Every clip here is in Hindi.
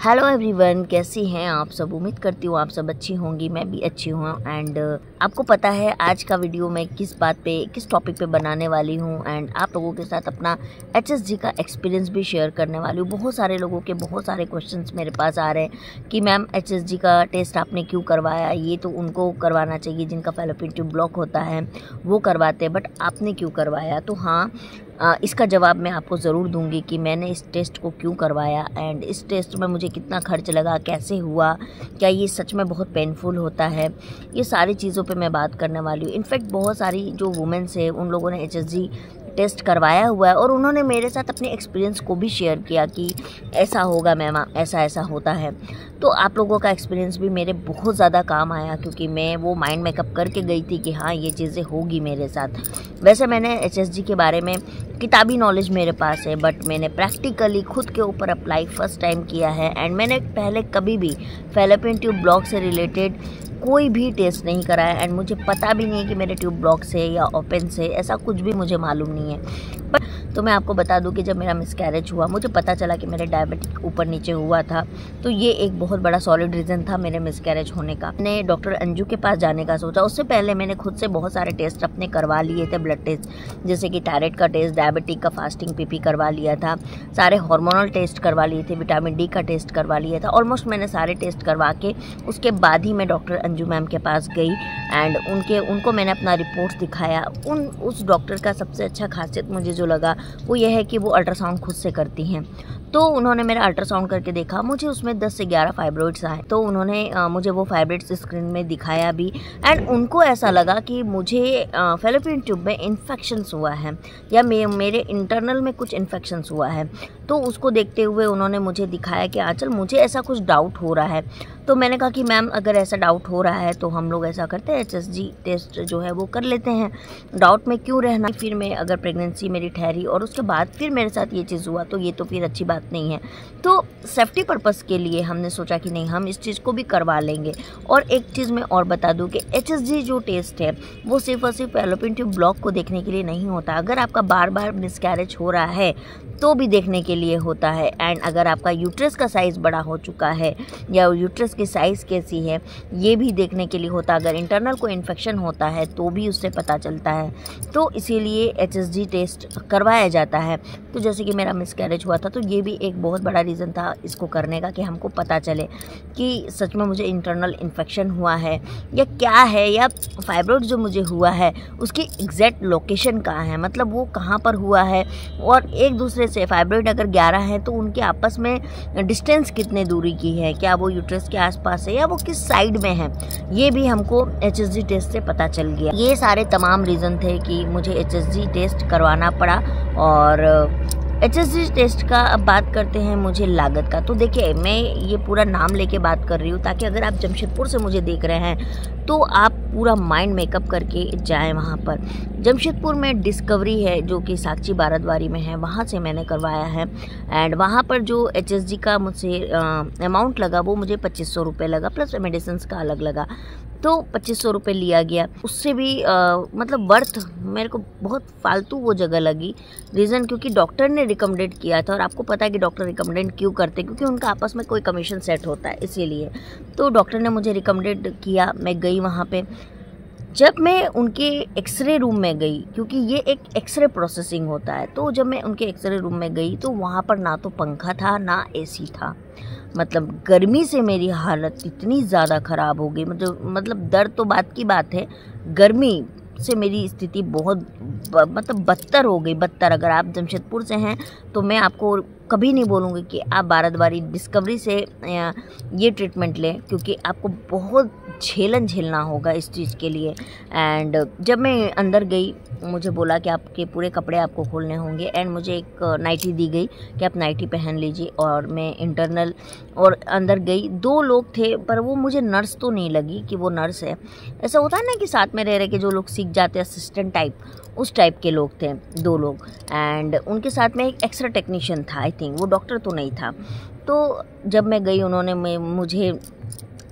हेलो एवरीवन, कैसी हैं आप सब। उम्मीद करती हूँ आप सब अच्छी होंगी, मैं भी अच्छी हूँ। एंड आपको पता है आज का वीडियो मैं किस टॉपिक पे बनाने वाली हूँ। एंड आप लोगों के साथ अपना HSG का एक्सपीरियंस भी शेयर करने वाली हूँ। बहुत सारे लोगों के बहुत सारे क्वेश्चंस मेरे पास आ रहे हैं कि मैम HSG का टेस्ट आपने क्यों करवाया। ये तो उनको करवाना चाहिए जिनका फैलोपियन ट्यूब ब्लॉक होता है, वो करवाते हैं, बट आपने क्यों करवाया। तो हाँ, इसका जवाब मैं आपको ज़रूर दूंगी कि मैंने इस टेस्ट को क्यों करवाया एंड इस टेस्ट में मुझे कितना खर्च लगा, कैसे हुआ, क्या ये सच में बहुत पेनफुल होता है। ये सारी चीज़ों पे मैं बात करने वाली हूँ। इनफैक्ट बहुत सारी जो वुमेन्स है उन लोगों ने HSG टेस्ट करवाया हुआ है और उन्होंने मेरे साथ अपने एक्सपीरियंस को भी शेयर किया कि ऐसा होगा मैम, ऐसा होता है। तो आप लोगों का एक्सपीरियंस भी मेरे बहुत ज़्यादा काम आया, क्योंकि मैं वो माइंड मेकअप करके गई थी कि हाँ ये चीज़ें होगी मेरे साथ। वैसे मैंने HSG के बारे में किताबी नॉलेज मेरे पास है, बट मैंने प्रैक्टिकली खुद के ऊपर अप्लाई फर्स्ट टाइम किया है। एंड मैंने पहले कभी भी फैलोपियन ट्यूब ब्लॉक से रिलेटेड कोई भी टेस्ट नहीं कराया एंड मुझे पता भी नहीं है कि मेरे ट्यूब ब्लॉक से या ओपन से, ऐसा कुछ भी मुझे मालूम नहीं है। बट तो मैं आपको बता दूं कि जब मेरा मिसकैरेज हुआ, मुझे पता चला कि मेरे डायबिटिक ऊपर नीचे हुआ था, तो ये एक बहुत बड़ा सॉलिड रीज़न था मेरे मिसकैरेज होने का। मैंने डॉक्टर अंजू के पास जाने का सोचा। उससे पहले मैंने खुद से बहुत सारे टेस्ट अपने करवा लिए थे, ब्लड टेस्ट, जैसे कि थायराइड का टेस्ट, डायबिटिक का फास्टिंग PP करवा लिया था, सारे हार्मोनल टेस्ट करवा लिए थे, विटामिन D का टेस्ट करवा लिया था। ऑलमोस्ट मैंने सारे टेस्ट करवा के उसके बाद ही मैं डॉक्टर अंजू मैम के पास गई एंड उनको मैंने अपना रिपोर्ट्स दिखाया। उस डॉक्टर का सबसे अच्छा खासियत मुझे जो लगा वो ये है कि वो अल्ट्रासाउंड खुद से करती हैं। तो उन्होंने मेरा अल्ट्रासाउंड करके देखा, मुझे उसमें 10 से 11 फाइब्रॉइड्स आए। तो उन्होंने मुझे वो फाइब्रॉइड्स स्क्रीन में दिखाया भी एंड उनको ऐसा लगा कि मुझे फैलोपियन ट्यूब में इन्फेक्शंस हुआ है या मेरे इंटरनल में कुछ इन्फेक्शंस हुआ है। तो उसको देखते हुए उन्होंने मुझे दिखाया कि आंचल मुझे ऐसा कुछ डाउट हो रहा है। तो मैंने कहा कि मैम अगर ऐसा डाउट हो रहा है तो हम लोग ऐसा करते हैं, HSG टेस्ट जो है वो कर लेते हैं, डाउट में क्यों रहना। फिर मैं अगर प्रेगनेंसी मेरी ठहरी और उसके बाद फिर मेरे साथ ये चीज़ हुआ तो ये तो फिर अच्छी बात नहीं है। तो सेफ्टी पर्पज़ के लिए हमने सोचा कि नहीं, हम इस चीज़ को भी करवा लेंगे। और एक चीज़ मैं और बता दूं कि HSG जो टेस्ट है वो सिर्फ और सिर्फ फैलोपियन ट्यूब ब्लॉक को देखने के लिए नहीं होता। अगर आपका बार बार मिसकैरेज हो रहा है तो भी देखने के लिए होता है। एंड अगर आपका यूट्रस का साइज़ बड़ा हो चुका है या यूट्रस की साइज़ कैसी है ये भी देखने के लिए होता है। अगर इंटरनल कोई इन्फेक्शन होता है तो भी उससे पता चलता है। तो इसीलिए HSG टेस्ट करवाया जाता है। तो जैसे कि मेरा मिसकैरेज हुआ था तो ये भी एक बहुत बड़ा रीज़न था इसको करने का, कि हमको पता चले कि सच में मुझे इंटरनल इन्फेक्शन हुआ है या क्या है, या फाइब्रॉइड जो मुझे हुआ है उसकी एग्जैक्ट लोकेशन कहाँ है, मतलब वो कहाँ पर हुआ है। और एक दूसरे से फाइब्रॉइड अगर 11 है तो उनके आपस में डिस्टेंस कितने दूरी की है, क्या वो यूट्रस के आसपास है या वो किस साइड में है, ये भी हमको HSG टेस्ट से पता चल गया। ये सारे तमाम रीज़न थे कि मुझे HSG टेस्ट करवाना पड़ा। और HSG टेस्ट का अब बात करते हैं मुझे लागत का। तो देखिए, मैं ये पूरा नाम लेके बात कर रही हूँ ताकि अगर आप जमशेदपुर से मुझे देख रहे हैं तो आप पूरा माइंड मेकअप करके जाएं वहाँ पर। जमशेदपुर में डिस्कवरी है जो कि साक्षी बाराद्वारी में है, वहाँ से मैंने करवाया है। एंड वहाँ पर जो HSG का मुझे अमाउंट लगा वो मुझे 2500 रुपये लगा, प्लस मेडिसिन का अलग लगा, तो 2500 रुपये लिया गया। उससे भी मतलब वर्थ मेरे को बहुत फालतू वो जगह लगी। रीज़न क्योंकि डॉक्टर ने रिकमेंडेड किया था, और आपको पता है कि डॉक्टर रिकमेंडेड क्यों करते हैं, क्योंकि उनका आपस में कोई कमीशन सेट होता है, इसीलिए। तो डॉक्टर ने मुझे रिकमेंडेड किया, मैं गई वहाँ पे। जब मैं उनके एक्सरे रूम में गई, क्योंकि ये एक एक्सरे प्रोसेसिंग होता है, तो जब मैं उनके एक्सरे रूम में गई तो वहाँ पर ना तो पंखा था ना AC था। मतलब गर्मी से मेरी हालत इतनी ज़्यादा ख़राब हो गई, मतलब दर्द तो बात की बात है, गर्मी से मेरी स्थिति बहुत मतलब बदतर हो गई, बदतर। अगर आप जमशेदपुर से हैं तो मैं आपको कभी नहीं बोलूँगी कि आप बाराद्वारी डिस्कवरी से ये ट्रीटमेंट लें, क्योंकि आपको बहुत झेलना होगा इस चीज़ के लिए। एंड जब मैं अंदर गई मुझे बोला कि आपके पूरे कपड़े आपको खोलने होंगे एंड मुझे एक नाइटी दी गई कि आप नाइटी पहन लीजिए। और मैं इंटरनल और अंदर गई, 2 लोग थे, पर वो मुझे नर्स तो नहीं लगी कि वो नर्स है। ऐसा होता है ना कि साथ में रह के जो लोग सीख जाते हैं असिस्टेंट टाइप, उस टाइप के लोग थे 2 लोग। एंड उनके साथ में एक एक्स्ट्रा टेक्नीशियन था, आई थिंक वो डॉक्टर तो नहीं था। तो जब मैं गई उन्होंने मुझे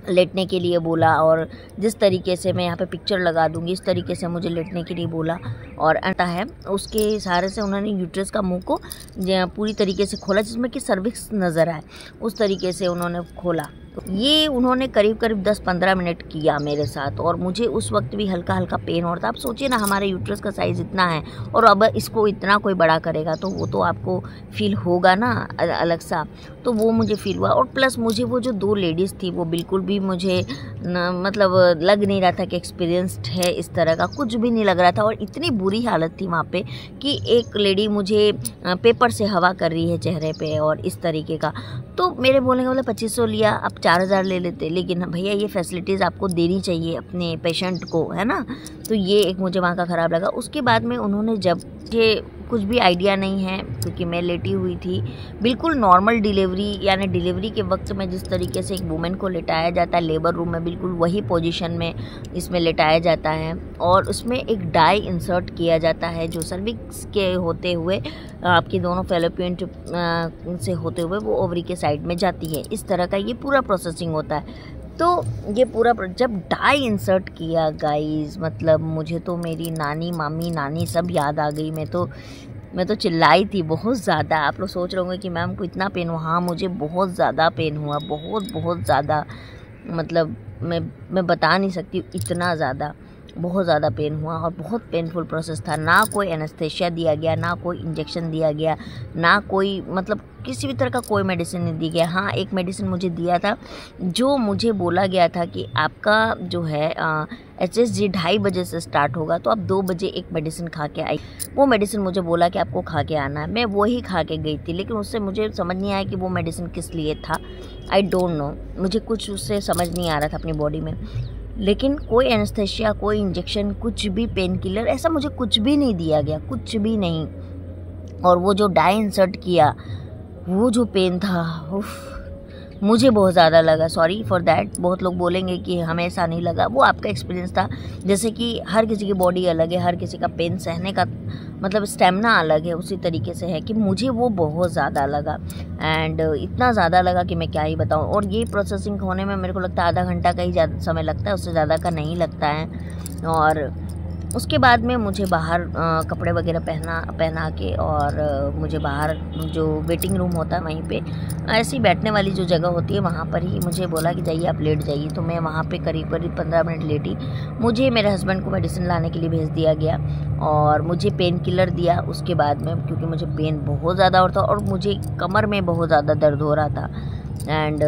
लेटने के लिए बोला, और जिस तरीके से मैं यहाँ पे पिक्चर लगा दूँगी इस तरीके से मुझे लेटने के लिए बोला। और आता है उसके सहारे से उन्होंने यूट्रस का मुंह को पूरी तरीके से खोला, जिसमें कि सर्विक्स नज़र आए, उस तरीके से उन्होंने खोला। तो ये उन्होंने करीब 10-15 मिनट किया मेरे साथ, और मुझे उस वक्त भी हल्का हल्का पेन हो रहा था। आप सोचिए ना, हमारे यूट्रस का साइज़ इतना है और अब इसको इतना कोई बड़ा करेगा तो वो तो आपको फील होगा ना अलग सा। तो वो मुझे फील हुआ, और प्लस मुझे वो जो 2 लेडीज़ थी वो बिल्कुल भी मुझे मतलब लग नहीं रहा था कि एक्सपीरियंस्ड है, इस तरह का कुछ भी नहीं लग रहा था। और इतनी बुरी हालत थी वहाँ पे कि एक लेडी मुझे पेपर से हवा कर रही है चेहरे पे और इस तरीके का। तो मेरे बोलने का मतलब 2500 लिया, आप 4000 ले लेते, लेकिन भैया ये फैसिलिटीज़ आपको देनी चाहिए अपने पेशेंट को, है ना। तो ये एक मुझे वहाँ का ख़राब लगा। उसके बाद में उन्होंने, जब मुझे कुछ भी आइडिया नहीं है क्योंकि मैं लेटी हुई थी, बिल्कुल नॉर्मल डिलीवरी, यानी डिलीवरी के वक्त में जिस तरीके से एक वुमेन को लेटाया जाता है लेबर रूम में, बिल्कुल वही पोजीशन में इसमें लेटाया जाता है। और उसमें एक डाई इंसर्ट किया जाता है जो सर्विक्स के होते हुए आपकी दोनों फैलोपियन से होते हुए वो ओवरी के साइड में जाती है। इस तरह का ये पूरा प्रोसेसिंग होता है। तो ये पूरा जब डाई इंसर्ट किया गाइस, मतलब मुझे तो मेरी नानी, मामी, नानी सब याद आ गई। मैं तो चिल्लाई थी बहुत ज़्यादा। आप लोग सोच रहे होंगे कि मैम को इतना पेन हुआ। हाँ, मुझे बहुत ज़्यादा पेन हुआ, बहुत ज़्यादा, मतलब मैं बता नहीं सकती, इतना ज़्यादा, बहुत ज़्यादा पेन हुआ और बहुत पेनफुल प्रोसेस था। ना कोई एनेस्थेशिया दिया गया, ना कोई इंजेक्शन दिया गया, ना कोई मतलब किसी भी तरह का कोई मेडिसिन नहीं दी गया। हाँ, एक मेडिसिन मुझे दिया था जो मुझे बोला गया था कि आपका जो है HSG 2:30 बजे से स्टार्ट होगा, तो आप 2 बजे एक मेडिसिन खा के आई। वो मेडिसिन मुझे बोला कि आपको खा के आना है। मैं वही खा के गई थी, लेकिन उससे मुझे समझ नहीं आया कि वो मेडिसिन किस लिए था। आई डोंट नो, मुझे कुछ उससे समझ नहीं आ रहा था अपनी बॉडी में। लेकिन कोई एनेस्थेशिया, कोई इंजेक्शन, कुछ भी पेन किलर, ऐसा मुझे कुछ भी नहीं दिया गया, कुछ भी नहीं। और वो जो डाई इंसर्ट किया, वो जो पेन था, उफ, मुझे बहुत ज़्यादा लगा। Sorry for that. बहुत लोग बोलेंगे कि हमें ऐसा नहीं लगा, वो आपका एक्सपीरियंस था। जैसे कि हर किसी की बॉडी अलग है, हर किसी का पेन सहने का मतलब स्टेमिना अलग है, उसी तरीके से है कि मुझे वो बहुत ज़्यादा लगा। एंड इतना ज़्यादा लगा कि मैं क्या ही बताऊँ। और ये प्रोसेसिंग होने में मेरे को लगता है आधा घंटा का ही ज़्यादा समय लगता है, उससे ज़्यादा का नहीं लगता है। और उसके बाद में मुझे बाहर कपड़े वगैरह पहना के, और मुझे बाहर जो वेटिंग रूम होता है वहीं पे ऐसी बैठने वाली जो जगह होती है वहाँ पर ही मुझे बोला कि जाइए आप लेट जाइए। तो मैं वहाँ पे करीब 15 मिनट लेटी। मुझे मेरे हस्बैंड को मेडिसिन लाने के लिए भेज दिया गया और मुझे पेन किलर दिया उसके बाद में, क्योंकि मुझे पेन बहुत ज़्यादा हो रहा था और मुझे कमर में बहुत ज़्यादा दर्द हो रहा था। एंड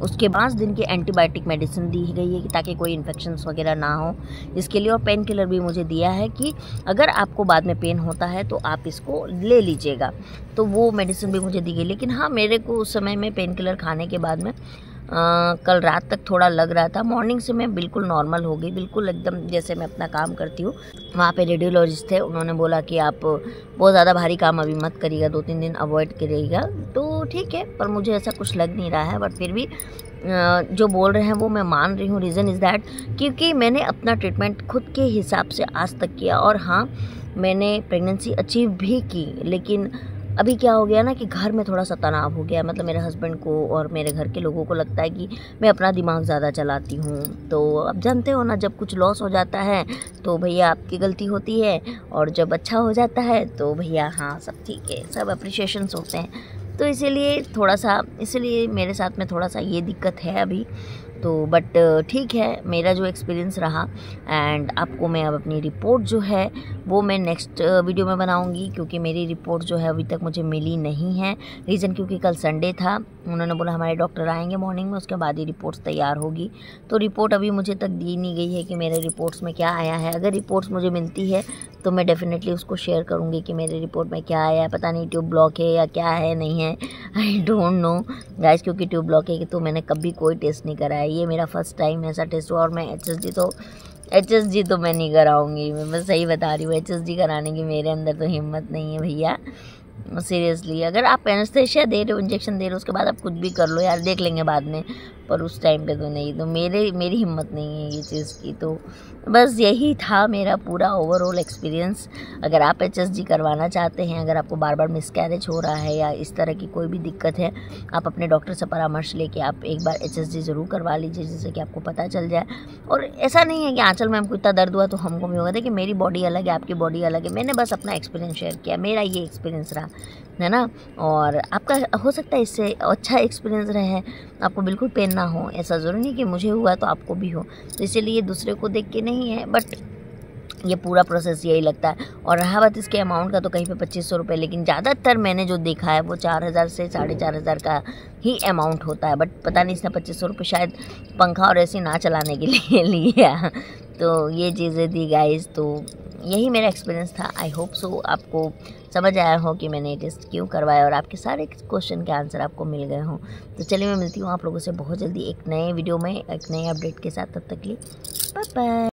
उसके 5 दिन की एंटीबायोटिक मेडिसिन दी गई है कि ताकि कोई इन्फेक्शंस वगैरह ना हो इसके लिए। और पेन किलर भी मुझे दिया है कि अगर आपको बाद में पेन होता है तो आप इसको ले लीजिएगा। तो वो मेडिसिन भी मुझे दी गई। लेकिन हाँ, मेरे को उस समय में पेन किलर खाने के बाद में कल रात तक थोड़ा लग रहा था। मॉर्निंग से मैं बिल्कुल नॉर्मल हो गई, बिल्कुल एकदम जैसे मैं अपना काम करती हूँ। वहाँ पे रेडियोलॉजिस्ट थे, उन्होंने बोला कि आप बहुत ज़्यादा भारी काम अभी मत करिएगा, 2-3 दिन अवॉइड करिएगा। तो ठीक है, पर मुझे ऐसा कुछ लग नहीं रहा है। बट फिर भी जो बोल रहे हैं वो मैं मान रही हूँ। रीज़न इज़ दैट क्योंकि मैंने अपना ट्रीटमेंट खुद के हिसाब से आज तक किया। और हाँ, मैंने प्रेगनेंसी अचीव भी की। लेकिन अभी क्या हो गया ना कि घर में थोड़ा सा तनाव हो गया। मतलब मेरे हस्बैंड को और मेरे घर के लोगों को लगता है कि मैं अपना दिमाग ज़्यादा चलाती हूँ। तो अब जानते हो ना, जब कुछ लॉस हो जाता है तो भैया आपकी गलती होती है, और जब अच्छा हो जाता है तो भैया हाँ सब ठीक है, सब अप्रिशिएशंस होते हैं। तो इसीलिए मेरे साथ में थोड़ा सा ये दिक्कत है अभी तो। बट ठीक है, मेरा जो एक्सपीरियंस रहा। एंड आपको मैं अब अपनी रिपोर्ट जो है वो मैं नेक्स्ट वीडियो में बनाऊंगी, क्योंकि मेरी रिपोर्ट जो है अभी तक मुझे मिली नहीं है। रीज़न क्योंकि कल संडे था, उन्होंने बोला हमारे डॉक्टर आएंगे मॉर्निंग में, उसके बाद ही रिपोर्ट्स तैयार होगी। तो रिपोर्ट अभी मुझे तक दी नहीं गई है कि मेरे रिपोर्ट्स में क्या आया है। अगर रिपोर्ट्स मुझे मिलती है तो मैं डेफिनेटली उसको शेयर करूँगी कि मेरे रिपोर्ट में क्या आया है। पता नहीं ट्यूब ब्लॉक है या क्या है, नहीं है, आई डोंट नो गाइस। क्योंकि ट्यूब ब्लॉक है तो मैंने कभी कोई टेस्ट नहीं कराया, ये मेरा फर्स्ट टाइम ऐसा टेस्ट हुआ। और मैं HSG तो मैं नहीं कराऊंगी, मैं सही बता रही हूँ। HSG कराने की मेरे अंदर तो हिम्मत नहीं है भैया, सीरियसली। अगर आप एनेस्थेशिया दे रहे हो, इंजेक्शन दे रहे हो, उसके बाद आप कुछ भी कर लो यार, देख लेंगे बाद में। पर उस टाइम पे तो नहीं, तो मेरी हिम्मत नहीं है ये चीज़ की। तो बस यही था मेरा पूरा ओवरऑल एक्सपीरियंस। अगर आप HSG करवाना चाहते हैं, अगर आपको बार बार मिसकैरेज हो रहा है या इस तरह की कोई भी दिक्कत है, आप अपने डॉक्टर से परामर्श लेके आप एक बार HSG ज़रूर करवा लीजिए, जिससे कि आपको पता चल जाए। और ऐसा नहीं है कि आंचल में हमको इतना दर्द हुआ तो हमको भी होगा। देखिए मेरी बॉडी अलग है, आपकी बॉडी अलग है, मैंने बस अपना एक्सपीरियंस शेयर किया, मेरा ये एक्सपीरियंस रहा है ना। और आपका हो सकता है इससे अच्छा एक्सपीरियंस रहे, आपको बिल्कुल पेन ना हो। ऐसा ज़रूरी नहीं कि मुझे हुआ तो आपको भी हो, तो इसीलिए दूसरे को देख के नहीं है, बट ये पूरा प्रोसेस यही लगता है। और रहा बात इसके अमाउंट का, तो कहीं पे 2500 रुपये, लेकिन ज़्यादातर मैंने जो देखा है वो 4000 से 4500 का ही अमाउंट होता है। बट पता नहीं इसने 2500 रुपये शायद पंखा और ऐसी ना चलाने के लिए लिया। तो ये चीज़ें थी गाइस। तो यही मेरा एक्सपीरियंस था। आई होप सो आपको समझ आया हो कि मैंने टेस्ट क्यों करवाया और आपके सारे क्वेश्चन के आंसर आपको मिल गए हों। तो चलिए मैं मिलती हूँ आप लोगों से बहुत जल्दी एक नए वीडियो में, एक नए अपडेट के साथ। तब तक के लिए बाय बाय।